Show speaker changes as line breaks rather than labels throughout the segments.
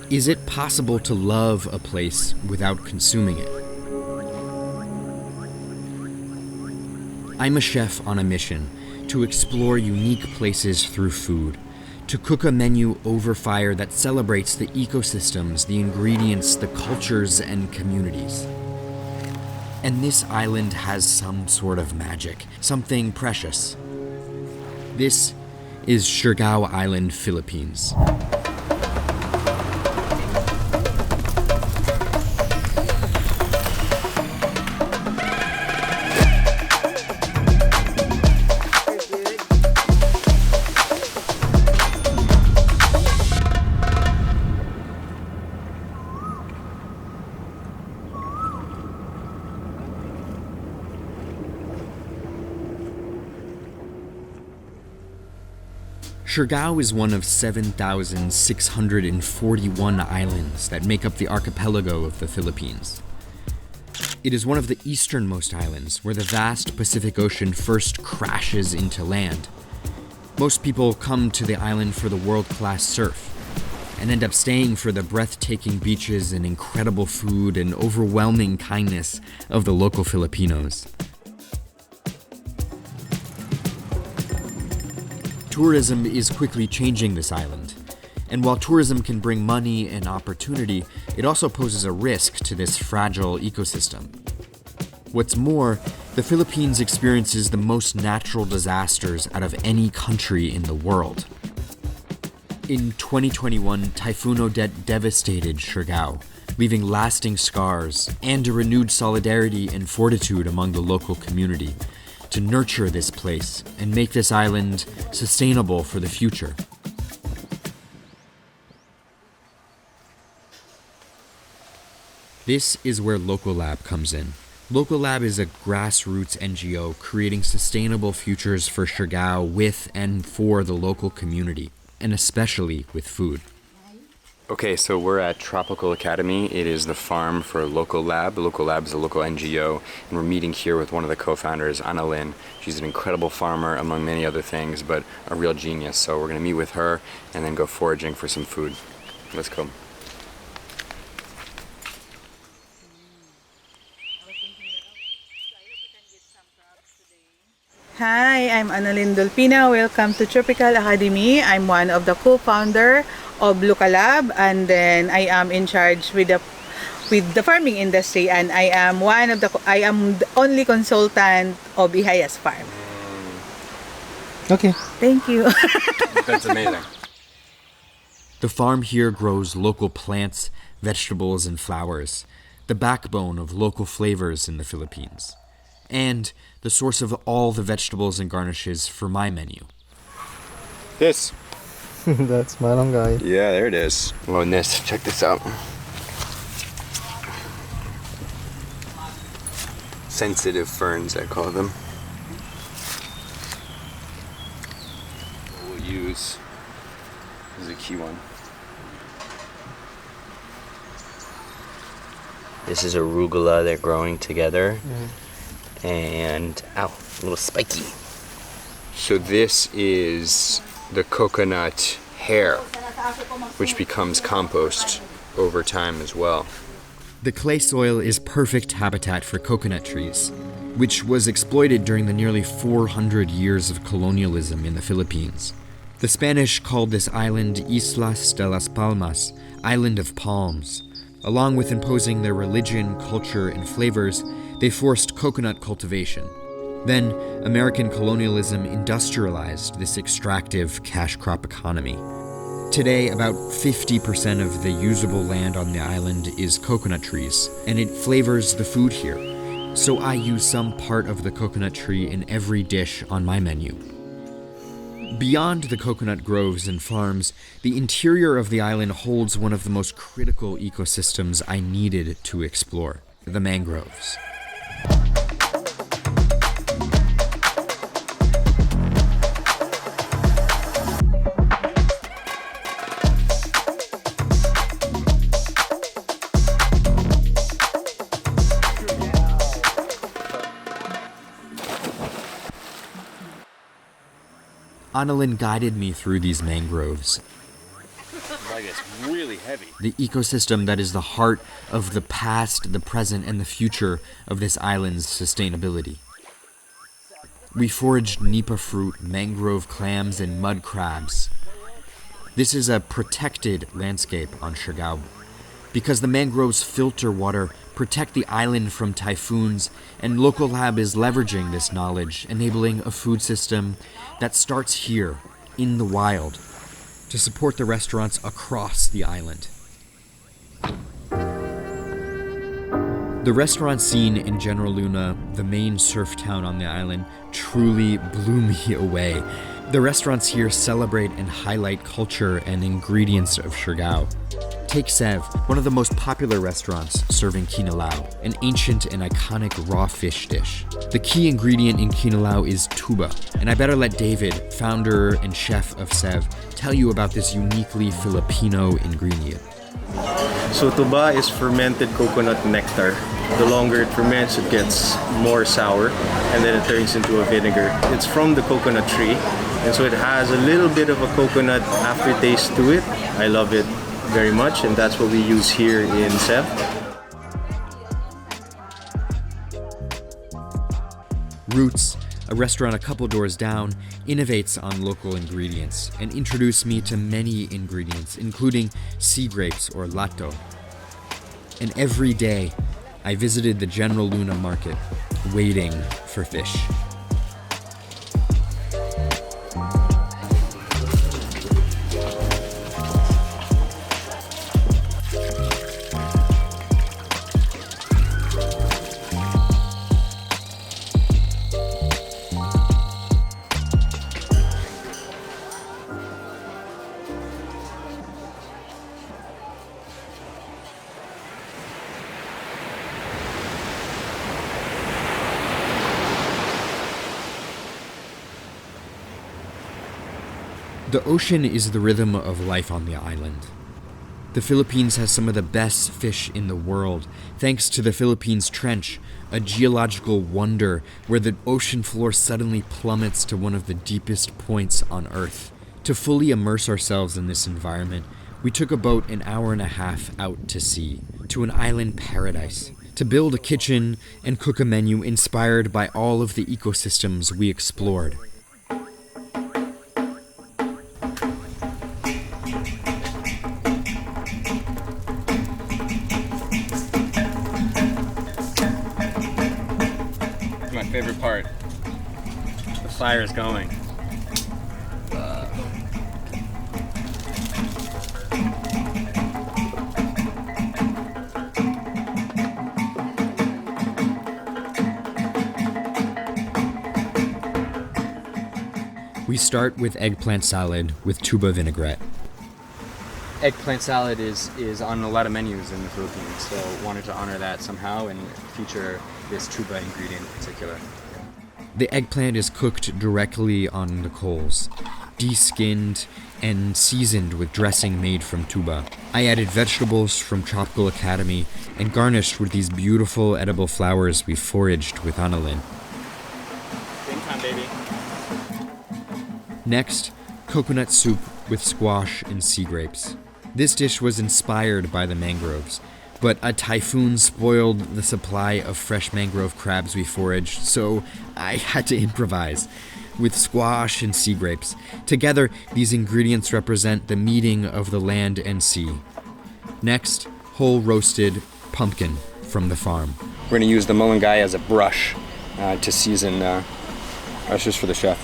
Is it possible to love a place without consuming it? I'm a chef on a mission to explore unique places through food, to cook a menu over fire that celebrates the ecosystems, the ingredients, the cultures, and communities. And this island has some sort of magic, something precious. This is Siargao Island, Philippines. Siargao is one of 7,641 islands that make up the archipelago of the Philippines. It is one of the easternmost islands where the vast Pacific Ocean first crashes into land. Most people come to the island for the world-class surf and end up staying for the breathtaking beaches and incredible food and overwhelming kindness of the local Filipinos. Tourism is quickly changing this island, and while tourism can bring money and opportunity, it also poses a risk to this fragile ecosystem. What's more, the Philippines experiences the most natural disasters out of any country in the world. In 2021, Typhoon Odette devastated Siargao, leaving lasting scars and a renewed solidarity and fortitude among the local community to nurture this place and make this island sustainable for the future. This is where Lokal Lab comes in. Lokal Lab is a grassroots NGO creating sustainable futures for Siargao with and for the local community, and especially with food.
Okay, so we're at Tropical Academy. It is the farm for Lokal Lab. Lokal Lab is a local NGO, and we're meeting here with one of the co-founders, Annalyn. She's an incredible farmer, among many other things, but a real genius. So we're going to meet with her and then go foraging for some food. Let's go.
Hi, I'm Annalyn Dolpina. Welcome to Tropical Academy. I'm one of the co-founder of Lokal Lab, and then I am in charge with the farming industry, and I am the only consultant of Ihayas Farm.
Okay.
Thank you.
That's amazing.
The farm here grows local plants, vegetables, and flowers, the backbone of local flavors in the Philippines, and the source of all the vegetables and garnishes for my menu.
This.
That's malunggay.
Yeah, there it is. Oh, and this. Check this out. Sensitive ferns, I call them. We'll use. This is a key one.
This is arugula. They're growing together. And, ow, a little spiky.
So this is the coconut hair, which becomes compost over time as well.
The clay soil is perfect habitat for coconut trees, which was exploited during the nearly 400 years of colonialism in the Philippines. The Spanish called this island Islas de las Palmas, Island of Palms. Along with imposing their religion, culture, and flavors, they forced coconut cultivation. Then, American colonialism industrialized this extractive cash crop economy. Today, about 50% of the usable land on the island is coconut trees, and it flavors the food here. So I use some part of the coconut tree in every dish on my menu. Beyond the coconut groves and farms, the interior of the island holds one of the most critical ecosystems I needed to explore, the mangroves. Annalyn guided me through these mangroves.
I guess really heavy.
The ecosystem that is the heart of the past, the present, and the future of this island's sustainability. We foraged nipa fruit, mangrove clams, and mud crabs. This is a protected landscape on Siargao, because the mangroves filter water, protect the island from typhoons, and Lokal Lab is leveraging this knowledge, enabling a food system that starts here, in the wild, to support the restaurants across the island. The restaurant scene in General Luna, the main surf town on the island, truly blew me away. The restaurants here celebrate and highlight culture and ingredients of Siargao. Take Sev, one of the most popular restaurants serving kinilaw, an ancient and iconic raw fish dish. The key ingredient in kinilaw is tuba, and I better let David, founder and chef of Sev, tell you about this uniquely Filipino ingredient.
So tuba is fermented coconut nectar. The longer it ferments, it gets more sour, and then it turns into a vinegar. It's from the coconut tree, and so it has a little bit of a coconut aftertaste to it. I love it very much, and that's what we use here in Sev.
Roots, a restaurant a couple doors down, innovates on local ingredients and introduced me to many ingredients, including sea grapes or lato. And every day, I visited the General Luna market, waiting for fish. The ocean is the rhythm of life on the island. The Philippines has some of the best fish in the world, thanks to the Philippines Trench, a geological wonder where the ocean floor suddenly plummets to one of the deepest points on Earth. To fully immerse ourselves in this environment, we took a boat an hour and a half out to sea, to an island paradise, to build a kitchen and cook a menu inspired by all of the ecosystems we explored.
My favorite part. The fire is going.
We start with eggplant salad with tuba vinaigrette.
Eggplant salad is on a lot of menus in the Philippines, so wanted to honor that somehow and feature this tuba ingredient in particular.
The eggplant is cooked directly on the coals, de-skinned and seasoned with dressing made from tuba. I added vegetables from Tropical Academy and garnished with these beautiful edible flowers we foraged with Annalyn.
Game time, baby.
Next, coconut soup with squash and sea grapes. This dish was inspired by the mangroves, but a typhoon spoiled the supply of fresh mangrove crabs we foraged, so I had to improvise with squash and sea grapes. Together, these ingredients represent the meeting of the land and sea. Next, whole roasted pumpkin from the farm.
We're going to use the mulunggay as a brush to season. That's just for the chef.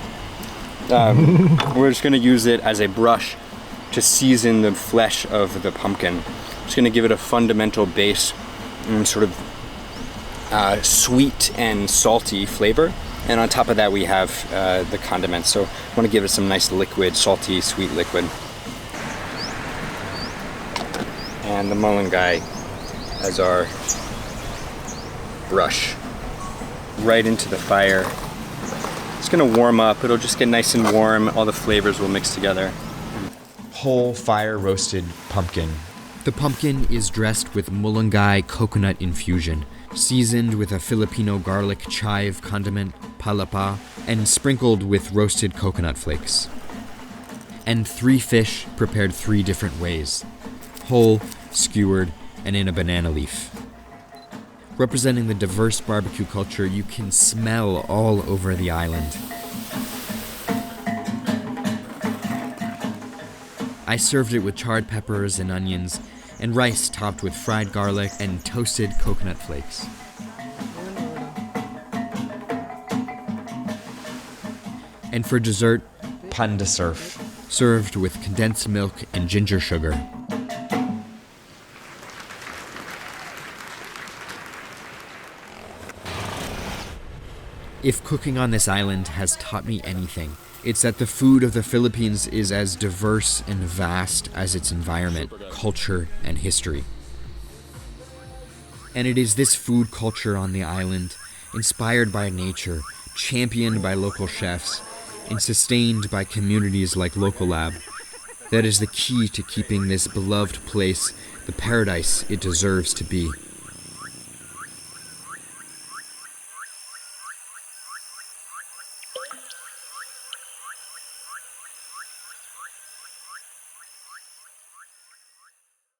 We're just going to use it as a brush to season the flesh of the pumpkin. Just going to give it a fundamental base, sort of sweet and salty flavor. And on top of that, we have the condiments. So I want to give it some nice liquid, salty, sweet liquid. And the mulunggay as our brush. Right into the fire. It's going to warm up. It'll just get nice and warm. All the flavors will mix together.
Whole fire roasted pumpkin. The pumpkin is dressed with mulunggay coconut infusion, seasoned with a Filipino garlic chive condiment, palapa, and sprinkled with roasted coconut flakes. and 3 fish prepared 3 different ways: whole, skewered, and in a banana leaf. Representing the diverse barbecue culture you can smell all over the island. I served it with charred peppers and onions, and rice topped with fried garlic and toasted coconut flakes. And for dessert, pan de surf, served with condensed milk and ginger sugar. If cooking on this island has taught me anything, it's that the food of the Philippines is as diverse and vast as its environment, culture, and history. And it is this food culture on the island, inspired by nature, championed by local chefs, and sustained by communities like Lokal Lab, that is the key to keeping this beloved place the paradise it deserves to be.